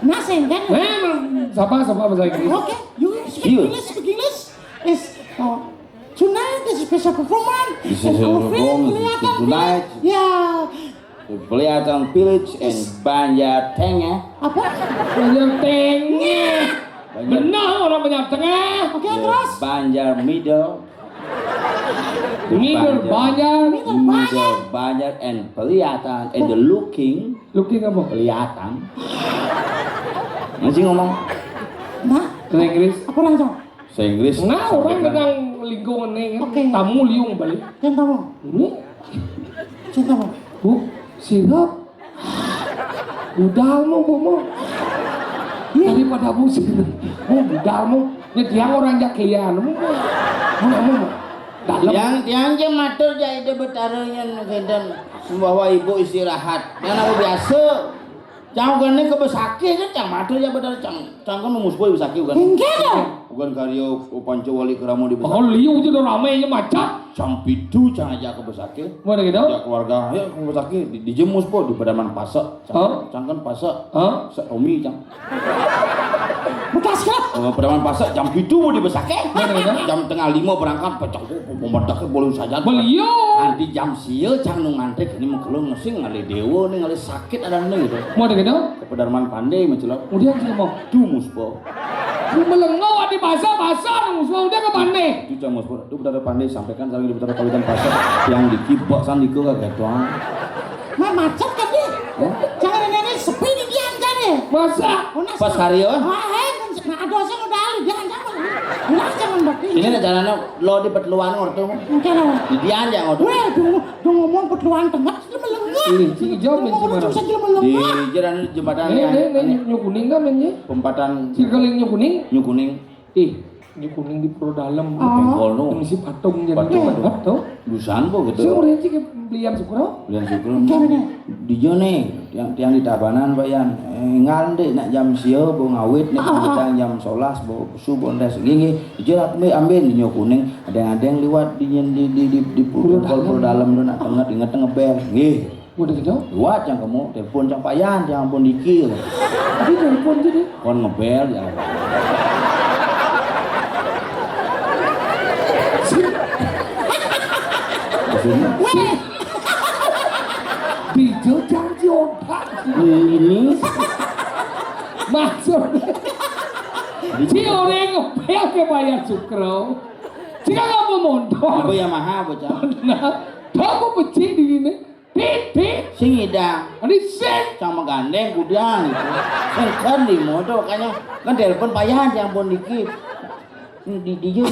Nothing kan? Siapa bahasa Inggris? Okay, you speak English. Is tonight is special performance. This is a performance tonight. Ya. Kelihatan village and Banjar Tengah. Apa? Banjar Tengah. Benar orang Banjar Tengah. Oke, terus. Banjar Middle. Middle Banjar and kelihatan and the looking apa? kelihatan. Masih ngomong Nah, Bahasa Inggris. apa langsung? bahasa Inggris. Nah, orang dengan lingkungan ini kan. Oke. Tamu liung balik. Yang tahu? Ini, Yang tahu? bu, sirap. Budalmu, bu, mau. Daripada bu sirap. Bu, budalmu. Ya tiang orang jak kalian. Bu, dalam. Yang matur jadi ide betaranya ngeden membawa ibu istirahat. Yang aku biasa. Jangan kene kebesake kan cang matur ya betar cang kan musbo ibu sakit bukan. Enggak. Bukan karyo panco wali keramu di besar. Oh, liung itu udah ramai aja macam. Cang pidu cang aja kebesake. Mana gitu? Ya keluarga ya kebesake di jemus po di pedaman pasek. Cang kan pasek. Seomi cang. Bekas kan? Pedaman pasek jam pidu mau dibesake. Mana gitu? Jam tengah 5 berangkat pecah memedake boleh saja. Beliau. Nanti jam sieu cang nu ngantek ini mengkelung ngesing ngali dewa nih ngali sakit ada nih gitu. Mana gitu? Ke pedarman pandai mencelok. Kemudian sih mau. Dumus po. Lu melengau di bahasa musuh udah ke mana? Itu cang mus po. Itu betar pandai sampaikan saling di betar kawitan pasek yang dikibok san diko kagak doang. Mah macet kan dia. Jangan ini sepi di dia kan deh. Masa? Pas hari ya. Nah, ada saya udah ahli jangan. Jangan bakti. Ini nih caranya lo di petluan ortu. Oke lah. Di dian ya ortu. Weh, dong ngomong petuan tengah sudah melengah. Ini si hijau main gimana? Di jalan jembatan Ini nyu kuning kan mainnya? Pempatan Cirkeling nyu kuning? Nyu Kuning. Nyu kuning di Puro Dalam. Bengkol no. Ini si patung jadi Patung. banget tuh. Dusan po gitu. Saya udah sih belian sukro. Bulan syukur. Di jone tiang di Tabanan bayan. Ngande nak jam sieu bo ngawit nek jam 11 bo subuh ndes gini. Jerat me amben di Nyu Kuning. Ada-ada liwat di Puro Dalam lu nak tengah inget ngebel. Nggih. Udah gitu? Liwat yang kamu telepon cang payan jangan pun dikil. Tapi telepon jadi. Kon ngebel ya. Weh, Bijo janji otak. Ini Maksudnya. Si orang ngepel ke bayar sukro. Jika kamu mondor. apa Yamaha bocah? Nah, kamu becik di sini. Pipit. Sing idang. Ini sen. Cang menggandeng kudang gitu. Kan di motor makanya kan telepon payan jangan pun dikit. Di nih.